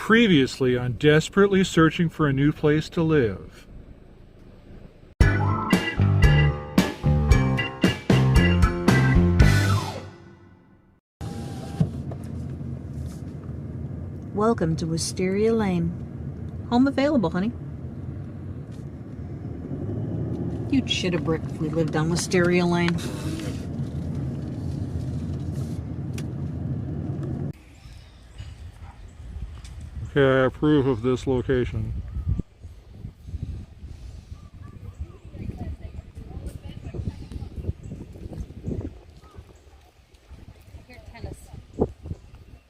Previously on Desperately Searching for a New Place to Live. Welcome to Wisteria Lane. Home available, honey. You'd shit a brick if we lived on Wisteria Lane. Okay, I approve of this location.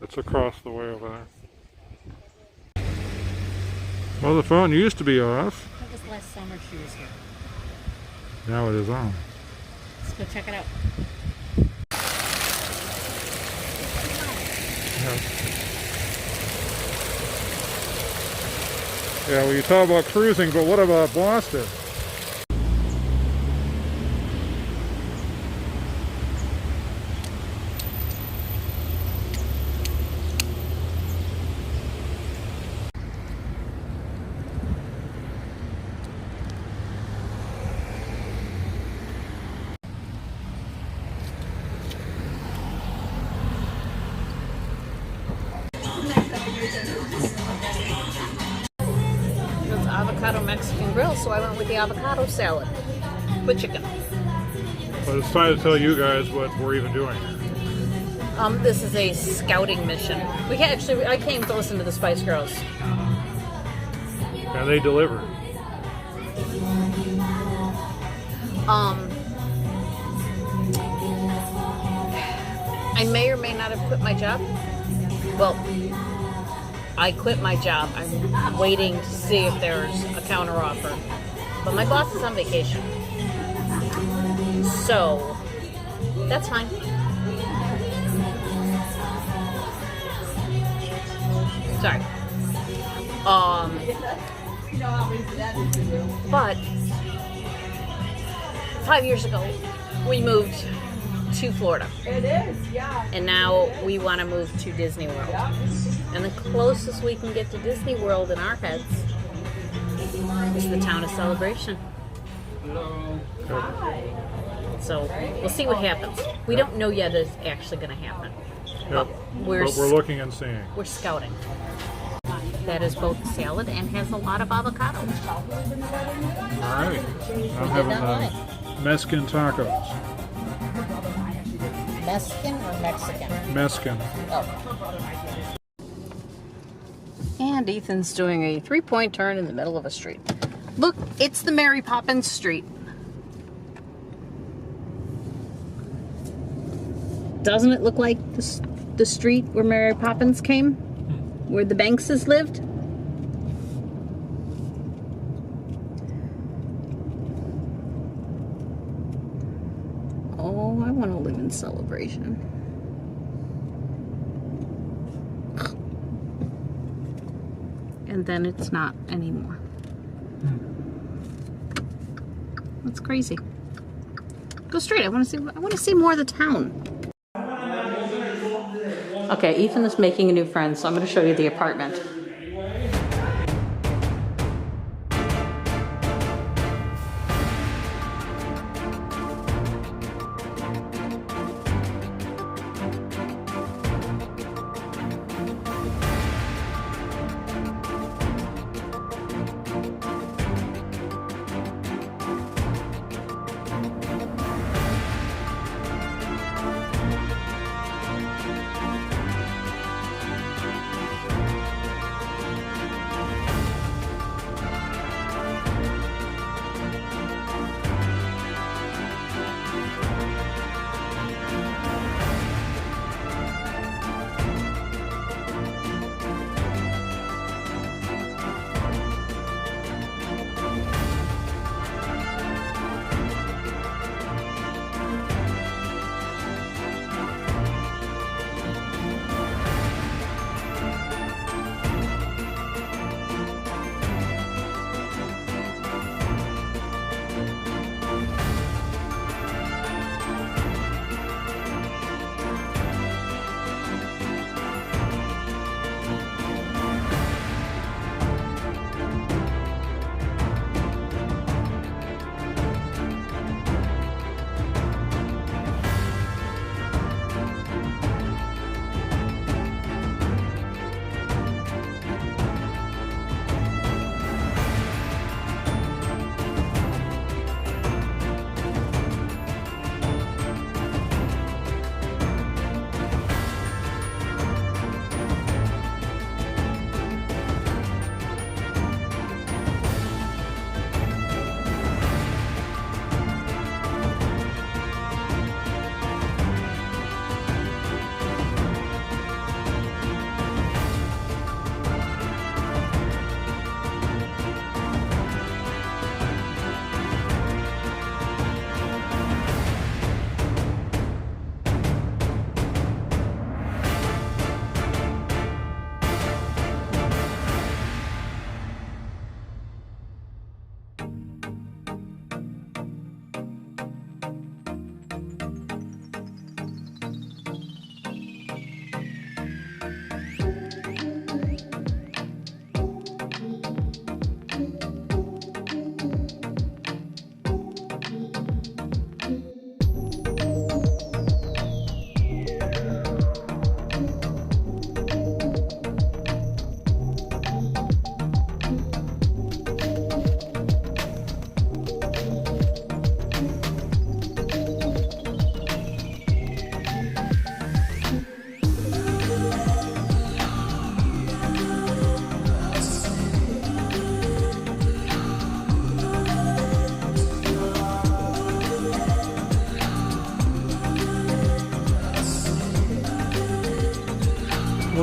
It's across the way over there. Well, the phone used to be off. That was last summer she was here. Now it is on. Let's go check it out. Yeah, well, you talk about cruising, but what about Boston? Avocado Mexican grill, so I went with the avocado salad with chicken. But it's time to tell you guys what we're even doing here. This is a scouting mission. I came to listen to the Spice Girls. And they delivered. I may or may not have quit my job. Well, I quit my job. I'm waiting to see if there's a counteroffer. But my boss is on vacation. So, that's fine. Sorry. But 5 years ago, we moved to Florida. It is, yeah. And now we want to move to Disney World. Yeah. And the closest we can get to Disney World in our heads is the town of Celebration. Hello. Hi. So we'll see what happens. We don't know yet it's actually going to happen. Yep. But we're looking and seeing. We're scouting. That is both salad and has a lot of avocado. Alright. I'm having the Mexican tacos. Mexican or Mexican? Mexican. Oh. And Ethan's doing a 3-point turn in the middle of a street. Look, it's the Mary Poppins Street. Doesn't it look like the street where Mary Poppins came? Where the Bankses lived? Oh, I want to live in Celebration. And then it's not anymore. That's crazy. Go straight. I want to see more of the town. Okay, Ethan is making a new friend, so I'm going to show you the apartment.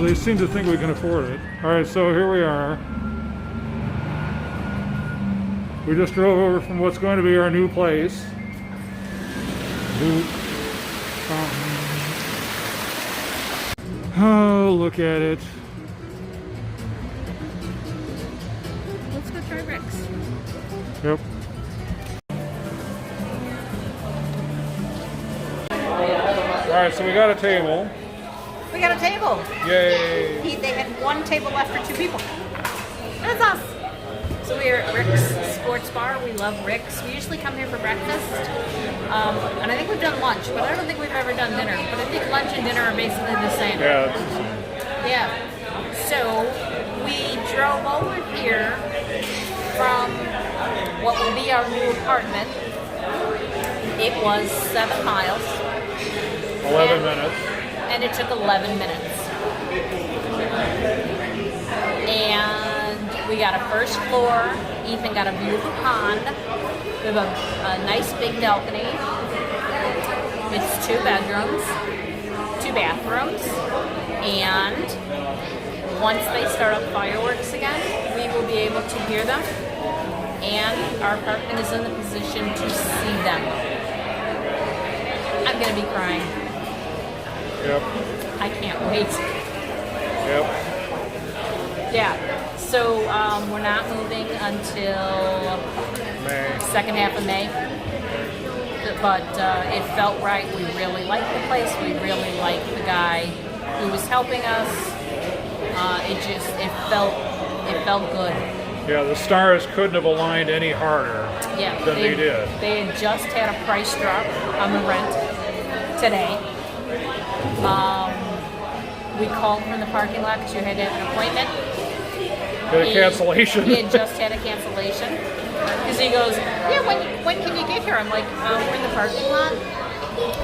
they seem to think we can afford it. Alright, so here we are. We just drove over from what's going to be our new place. Oh, look at it. Let's go try Rick's. Yep. Alright, so we got a table. We got a table. Yay! They had one table left for 2 people. That's us. So we are at Rick's Sports Bar. We love Rick's. We usually come here for breakfast. And I think we've done lunch, but I don't think we've ever done dinner. But I think lunch and dinner are basically the same. Yeah, it's the same. Yeah. So we drove over here from what will be our new apartment. It was 7 miles. 11 minutes. And it took 11 minutes. And we got a first floor. Ethan got a view of the pond. We have a nice big balcony. It's 2 bedrooms, 2 bathrooms, and once they start up fireworks again, we will be able to hear them, and our apartment is in the position to see them. I'm gonna be crying. Yep. I can't wait. Yep. Yeah, so we're not moving until May. second half of May. But it felt right. We really liked the place. We really liked the guy who was helping us. It felt good. Yeah, the stars couldn't have aligned any harder than they did. They had just had a price drop on the rent today. We called from the parking lot because you had to have an appointment. Had a cancellation. He had just had a cancellation. Because he goes, yeah, when can you get here? I'm like, we're in the parking lot.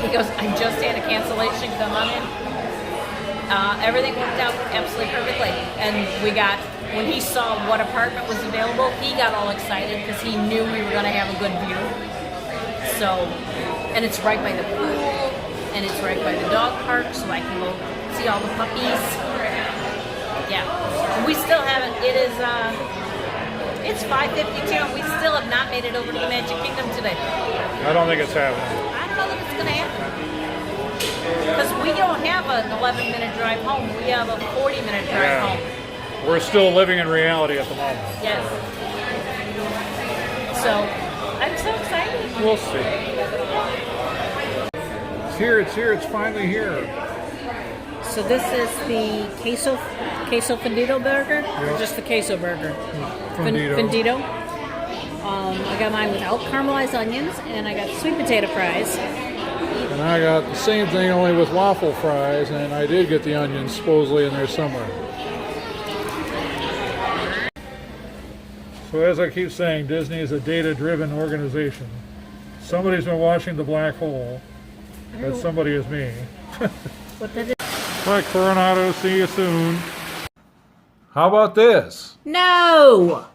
He goes, I just had a cancellation come on in. Everything worked out absolutely perfectly. And when he saw what apartment was available, he got all excited because he knew we were going to have a good view. So, and it's right by the pool, and it's right by the dog park, so I can go see all the puppies. Yeah. We still haven't, it's 5:52 and we still have not made it over to the Magic Kingdom today. I don't think it's happening. I don't know that it's going to happen. Because we don't have an 11-minute drive home. We have a 40-minute drive home. We're still living in reality at the moment. Yes. So, I'm so excited. We'll see. It's here, it's finally here. So this is the queso fundito burger, or just the queso burger? Fundito. I got mine without caramelized onions, and I got sweet potato fries. And I got the same thing, only with waffle fries, and I did get the onions supposedly in there somewhere. So as I keep saying, Disney is a data-driven organization. Somebody's been watching the black hole. That somebody is me. What that is? Bye, Coronado. See you soon. How about this? No!